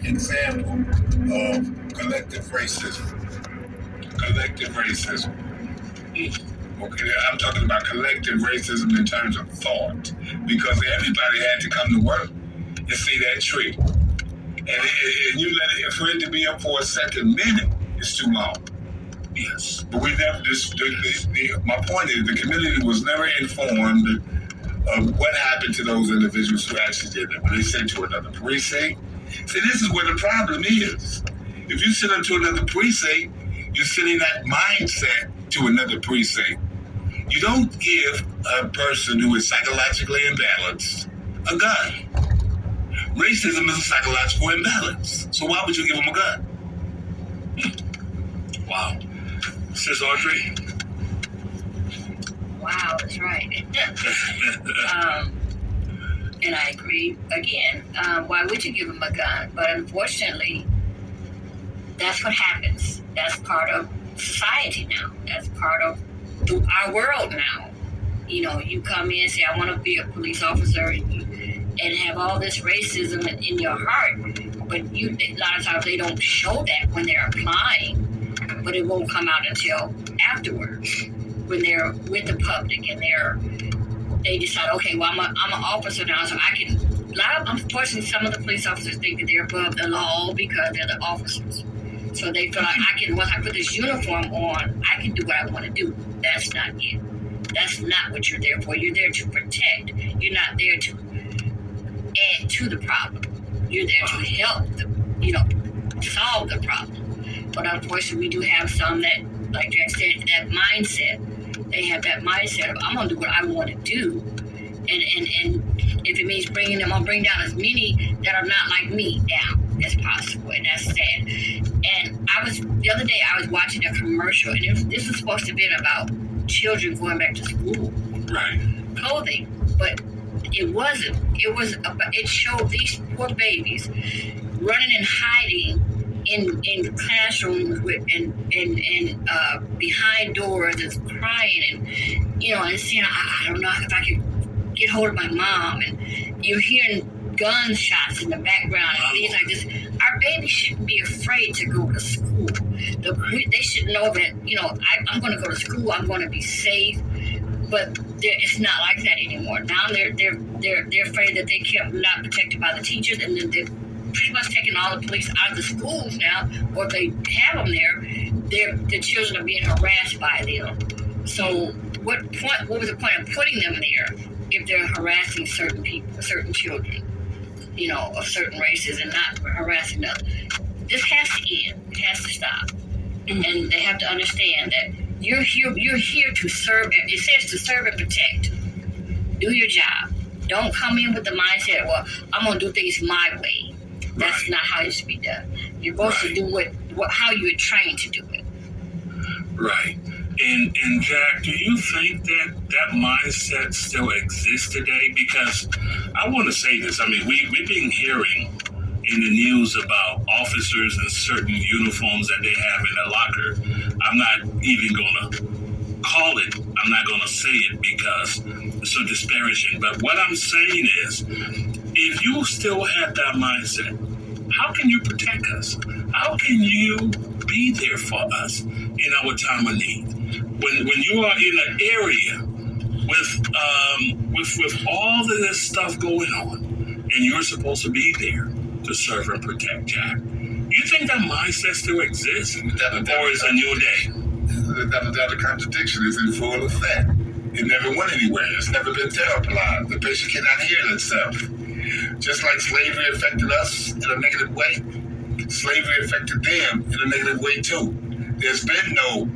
example of collective racism. Collective racism. Okay, I'm talking about collective racism in terms of thought, because everybody had to come to work and see that tree. And you let it, for it to be up for a second minute, it's too long. Yes. But we never, my point is, the community was never informed of what happened to those individuals who actually did it. When they sent to another precinct. See, this is where the problem is. If you send them to another precinct, you're sending that mindset to another precinct. You don't give a person who is psychologically imbalanced a gun. Racism is a psychological imbalance. So why would you give them a gun? Wow. Sis Audrey? Wow, that's right. And I agree. Again, why would you give them a gun? But unfortunately, that's what happens. That's part of society now. That's part of our world now. You know, you come in and say, I want to be a police officer, and have all this racism in your heart, but a lot of times they don't show that when they're applying, but it won't come out until afterwards, when they're with the public and they decide, okay, well, I'm an officer now, so I can. Unfortunately, some of the police officers think that they're above the law because they're the officers. So they feel like once I put this uniform on, I can do what I want to do. That's not it. That's not what you're there for. You're there to protect. You're not there to add to the problem. You're there to help solve the problem. But unfortunately, we do have some that, like Jack said, that mindset. They have that mindset of, I'm going to do what I want to do. And if it means bringing them, I'll bring down as many that are not like me down as possible. And that's sad. And the other day, I was watching a commercial, and this was supposed to be about children going back to school. Right. Clothing. But it wasn't. It showed these poor babies running and hiding in classrooms and behind doors, and crying, and saying, I don't know if I could get hold of my mom. And you're hearing gunshots in the background and things like this. Our babies shouldn't be afraid to go to school. They should know that, I'm going to go to school. I'm going to be safe. But it's not like that anymore. Now they're afraid that they can't not protected by the teachers, and then they're pretty much taking all the police out of the schools now. Or if they have them there, the children are being harassed by them. So what was the point of putting them there if they're harassing certain people, certain children, of certain races, and not harassing others? This has to end. It has to stop. Mm-hmm. And they have to understand that you're here to serve. It says to serve and protect. Do your job. Don't come in with the mindset, well, I'm going to do things my way. That's right. Not how it should be done. You're supposed to do how you were trained to do it. Right. And Jack, do you think that mindset still exists today? Because I want to say this. I mean, we've been hearing in the news about officers in certain uniforms that they have in their locker. I'm not even going to call it. I'm not going to say it because it's so disparaging. But what I'm saying is, if you still have that mindset, how can you protect us? How can you be there for us in our time of need? When you are in an area with all of this stuff going on, and you're supposed to be there to serve and protect, Jack. You think that mindset still exists? Or is a new day? The contradiction is in full effect. It never went anywhere. It's never been therapized. The patient cannot heal itself. Just like slavery affected us in a negative way, slavery affected them in a negative way too. There's been no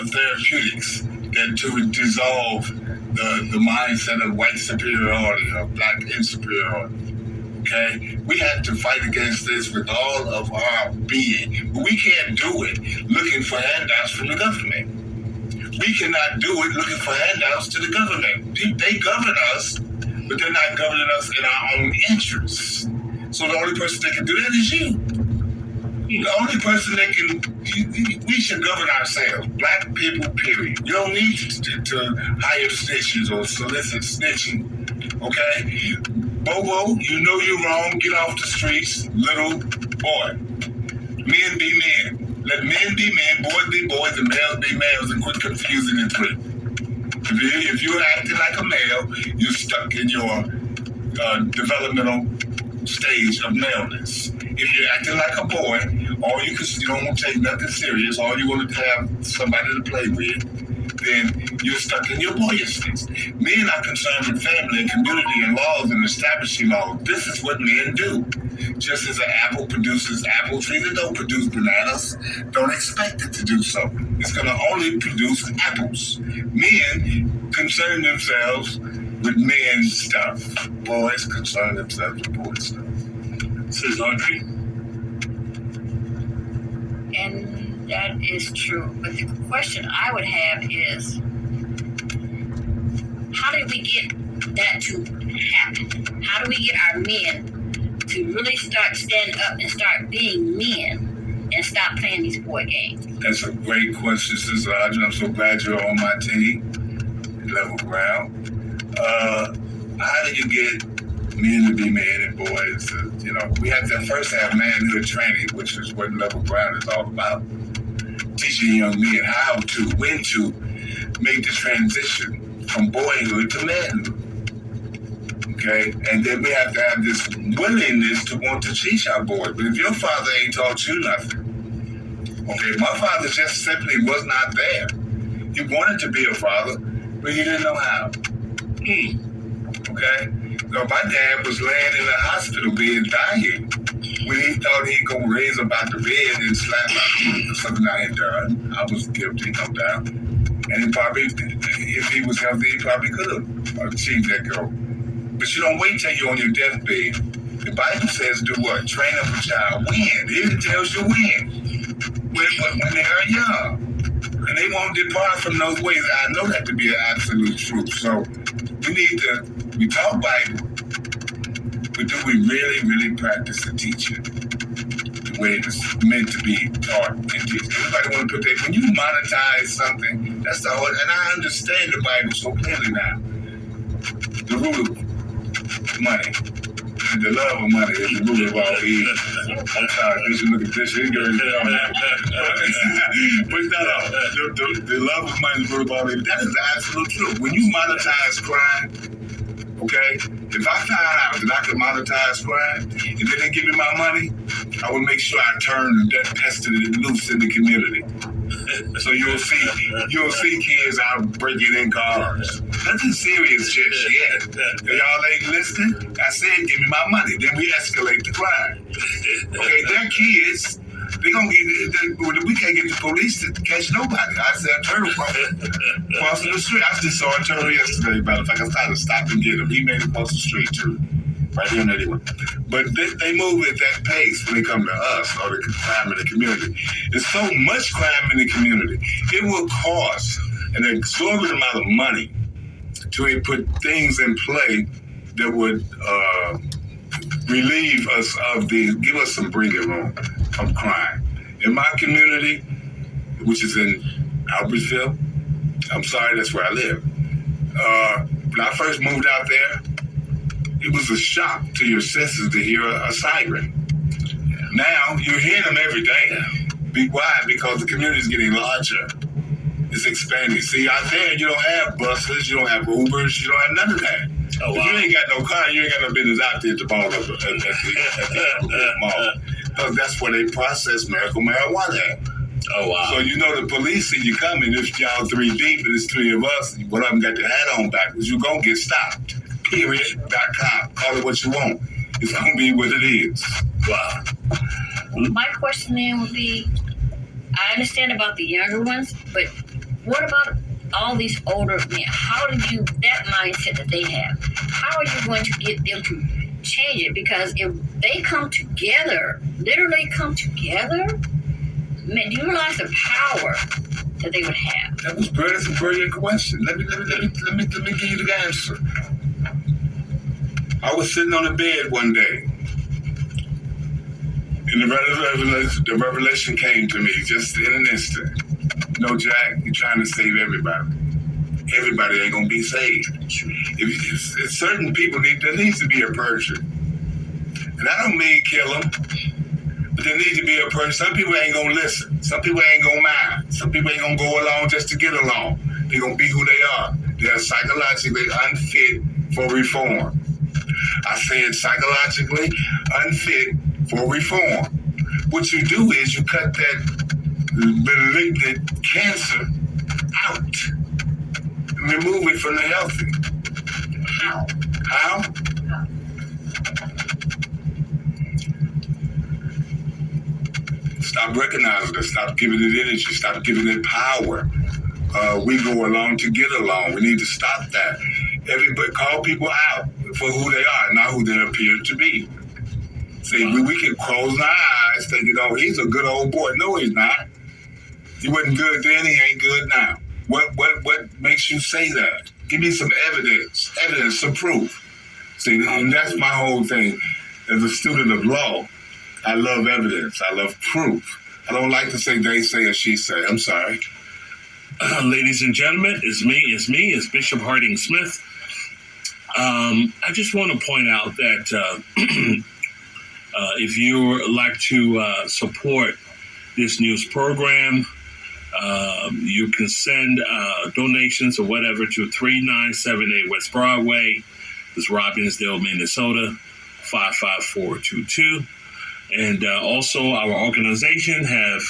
therapeutics to dissolve the mindset of white superiority or black inferiority. Okay, we had to fight against this with all of our being, but we can't do it looking for handouts from the government. We cannot do it looking for handouts to the government. They govern us, but they're not governing us in our own interests. So the only person that can do that is you. The only person that can, we should govern ourselves. Black people, period. You don't need to hire snitches or solicit snitching. Okay? Bobo, you know you're wrong. Get off the streets. Little, Boy, men be men. Let men be men, boys be boys, and males be males, and quit confusing the three. If you're acting like a male, you're stuck in your developmental stage of maleness. If you're acting like a boy, you don't want to take nothing serious, all you want to have somebody to play with, then you're stuck in your boyishness. Men are concerned with family and community and laws and establishing laws. This is what men do. Just as an apple produces apple trees that don't produce bananas, don't expect it to do so. It's going to only produce apples. Men concern themselves with men's stuff. Boys concern themselves with boys' stuff. Says Audrey. And that is true. But the question I would have is, how did we get that to happen? How do we get our men to really start standing up and start being men and stop playing these boy games? That's a great question, Sister Audrey. I'm so glad you're on my team. Level ground. How do you get men to be men and boys? We have to first have manhood training, which is what Level Ground is all about. Teaching young men when to make the transition from boyhood to manhood. Okay? And then we have to have this willingness to want to teach our boys. But if your father ain't taught you nothing, okay, my father just simply was not there. He wanted to be a father, but he didn't know how. Okay? So my dad was laying in the hospital bed dying when he thought he'd go raise up out the bed and slap my feet for something I had done. I was guilty, no doubt. And he probably, if he was healthy, he probably could have achieved that goal. But you don't wait till you're on your deathbed. The Bible says do what? Train up a child. When? It tells you when. When they are young. And they won't depart from those ways. I know that to be an absolute truth. So we talk Bible, but do we really, really practice the teaching the way it's meant to be taught and teach? Everybody want to put that, when you monetize something, that's the whole, and I understand the Bible so clearly now. The root of money, and the love of money is the root of all evil. I'm sorry, you should look at this. You girl, but the love of money is the root of all evil. That is the absolute truth. When you monetize crime, okay, if I found out that I could monetize crime and they didn't give me my money, I would make sure I turn that pestilence loose in the community. So you'll see kids out breaking in cars. Nothing serious just yet. Y'all ain't listening? I said, give me my money. Then we escalate the crime. Okay, they're kids. They gonna get. We can't get the police to catch nobody. I said a turtle crossing the street. I just saw a turtle yesterday. Matter of fact, I was trying to stop and get him. He made it across the street too, right here in 81. But they move at that pace when they come to us or the crime in the community. There's so much crime in the community. It will cost an exorbitant amount of money to put things in play that would relieve us give us some breathing room from crime. In my community, which is in Albertsville, I'm sorry, that's where I live. When I first moved out there, it was a shock to your senses to hear a siren. Now, you hear them every day. Why? Because the community is getting larger. It's expanding. See, out there, you don't have buses, you don't have Ubers, you don't have none of that. Oh, wow. If you ain't got no car, you ain't got no business out there at the mall. At the mall. Because that's where they process medical marijuana at. Oh, wow. So you know the police see you coming. If y'all 3 deep and it's 3 of us, one of them got their hat on backwards, you're going to get stopped. Period.com. Call it what you want. It's going to be what it is. Wow. My question then would be, I understand about the younger ones, but what about all these older men? How do you, that mindset that they have, how are you going to get them to change it? Because if they come together, literally come together, man, do you realize the power that they would have? That's a brilliant question. Let me give you the answer. I was sitting on the bed one day, and the revelation came to me just in an instant. No, Jack, you're trying to save everybody. Everybody ain't gonna be saved. If certain people there needs to be a purging. And I don't mean kill them, need to be a person. Some people ain't gonna listen. Some people ain't gonna mind. Some people ain't gonna go along just to get along. They're gonna be who they are. They are psychologically unfit for reform. I said psychologically unfit for reform. What you do is you cut that malignant cancer out. Remove it from the healthy. How? How? Stop recognizing it. Stop giving it energy. Stop giving it power. We go along to get along. We need to stop that. Everybody call people out for who they are, not who they appear to be. See, we can close our eyes thinking, oh, he's a good old boy. No, he's not. He wasn't good then, he ain't good now. What makes you say that? Give me some evidence, some proof. See, and that's my whole thing. As a student of law, I love evidence. I love proof. I don't like to say they say or she say. I'm sorry. Ladies and gentlemen, it's Bishop Harding Smith. I just want to point out that if you would like to support this news program, you can send donations or whatever to 3978 West Broadway. It's Robbinsdale, Minnesota, 55422. And also our organization have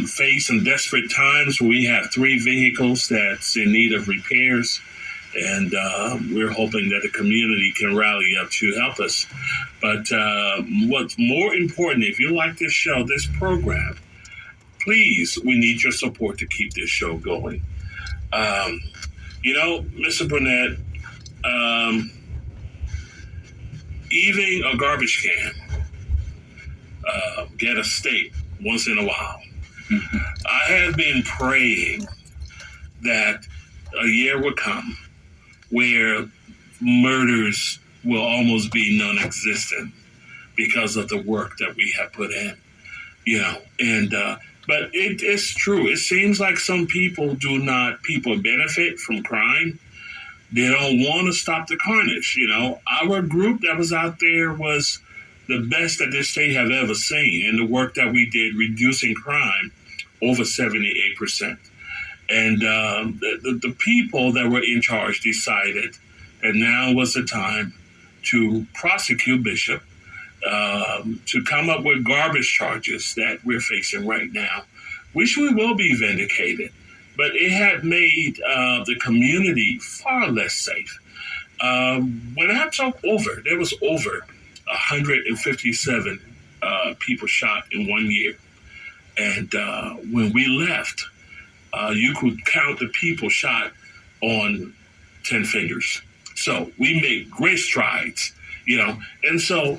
faced some desperate times where we have 3 vehicles that's in need of repairs. And we're hoping that the community can rally up to help us. But what's more important, if you like this show, this program, please, we need your support to keep this show going. Mr. Burnett, even a garbage can, get a steak once in a while. I have been praying that a year would come where murders will almost be non-existent because of the work that we have put in, but it is true. It seems like some people benefit from crime. They don't want to stop the carnage. Our group that was out there was the best that this state have ever seen, and the work that we did reducing crime over 78%. And the people that were in charge decided that now was the time to prosecute Bishop, to come up with garbage charges that we're facing right now, which we will be vindicated. But it had made the community far less safe. When I talk there was over 157 people shot in 1 year. And when we left, you could count the people shot on 10 fingers. So we made great strides, And so,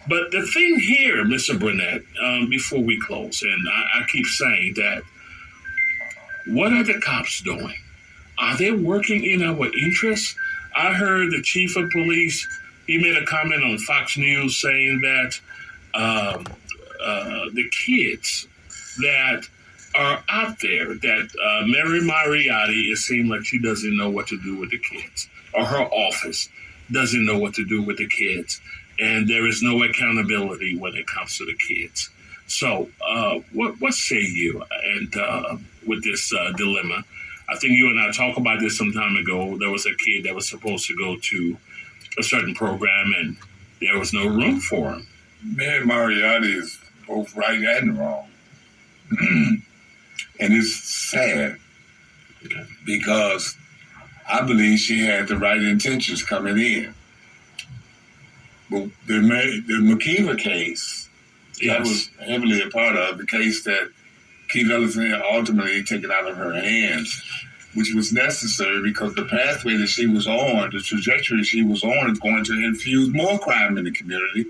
but the thing here, Mr. Burnett, before we close, and I keep saying that, what are the cops doing? Are they working in our interests? I heard the chief of police, he made a comment on Fox News saying that the kids that are out there, that Mary Mariotti, it seems like she doesn't know what to do with the kids, or her office doesn't know what to do with the kids, and there is no accountability when it comes to the kids. So what say you and with this dilemma? I think you and I talked about this some time ago. There was a kid that was supposed to go to a certain program, and there was no room for him. Mary Mariotti is both right and wrong. And it's sad because I believe she had the right intentions coming in. But the McKeever case, that was heavily a part of the case that Keith Ellison ultimately taken out of her hands, which was necessary because the pathway that she was on, the trajectory she was on, is going to infuse more crime in the community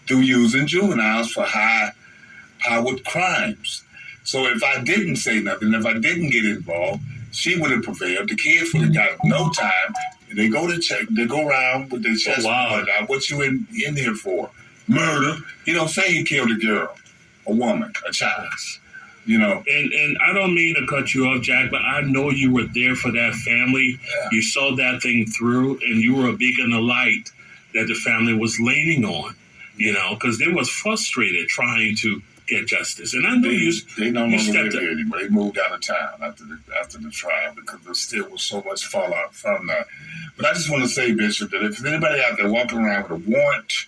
through using juveniles for high-powered crimes. So if I didn't say nothing, if I didn't get involved, she would have prevailed. The kids would have got no time. They go to check. They go around with their chest. What you in here for? Murder. He don't say he killed a girl, a woman, a child. And I don't mean to cut you off, Jack, but I know you were there for that family. Yeah. You saw that thing through, and you were a beacon of light that the family was leaning on. because they was frustrated trying to get justice. And I knew they no you longer stepped live up. here anymore. They moved out of town after the trial because there still was so much fallout from that. But I just want to say, Bishop, that if there's anybody out there walking around with a warrant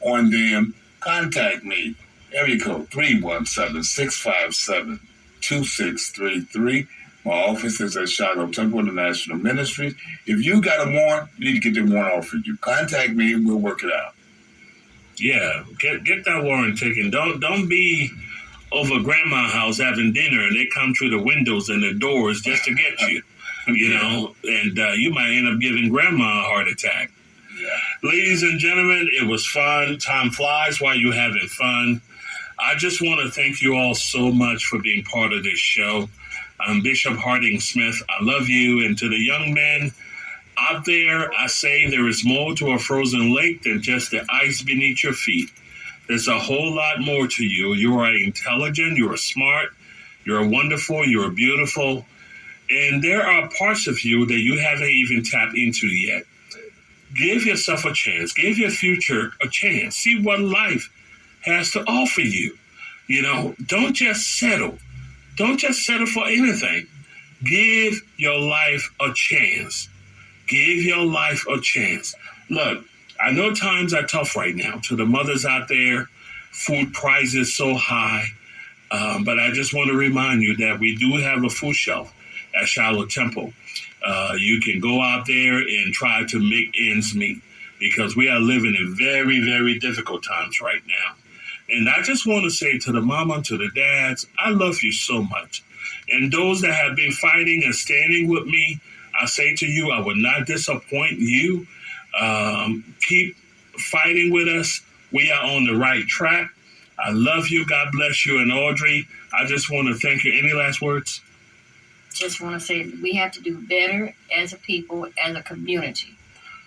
on them, contact me. Area code 317-657-2633. My office is at Shiloh Temple International Ministries. If you got a warrant, you need to get the warrant off of you. Contact me and we'll work it out. Yeah, get that warrant taken. Don't be over grandma's house having dinner and they come through the windows and the doors just to get you, and you might end up giving grandma a heart attack. Yeah. Ladies and gentlemen, it was fun. Time flies while you're having fun. I just want to thank you all so much for being part of this show. I'm Bishop Harding Smith. I love you. And to the young men out there, I say there is more to a frozen lake than just the ice beneath your feet. There's a whole lot more to you. You are intelligent. You are smart. You're wonderful. You're beautiful. And there are parts of you that you haven't even tapped into yet. Give yourself a chance. Give your future a chance. See what life has to offer you. Don't just settle. Don't just settle for anything. Give your life a chance. Give your life a chance. Look, I know times are tough right now. To the mothers out there, food prices so high. But I just want to remind you that we do have a food shelf at Shiloh Temple. You can go out there and try to make ends meet because we are living in very, very difficult times right now. And I just want to say to the mama, to the dads, I love you so much. And those that have been fighting and standing with me, I say to you, I will not disappoint you. Keep fighting with us. We are on the right track. I love you. God bless you. And Audrey, I just want to thank you. Any last words? Just want to say that we have to do better as a people, as a community.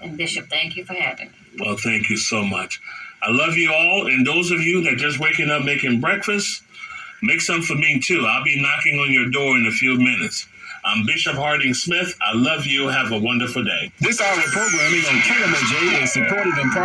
And Bishop, thank you for having me. Well, thank you so much. I love you all. And those of you that are just waking up making breakfast, make some for me too. I'll be knocking on your door in a few minutes. I'm Bishop Harding Smith. I love you. Have a wonderful day. This hour of programming on KMOJ is supported in part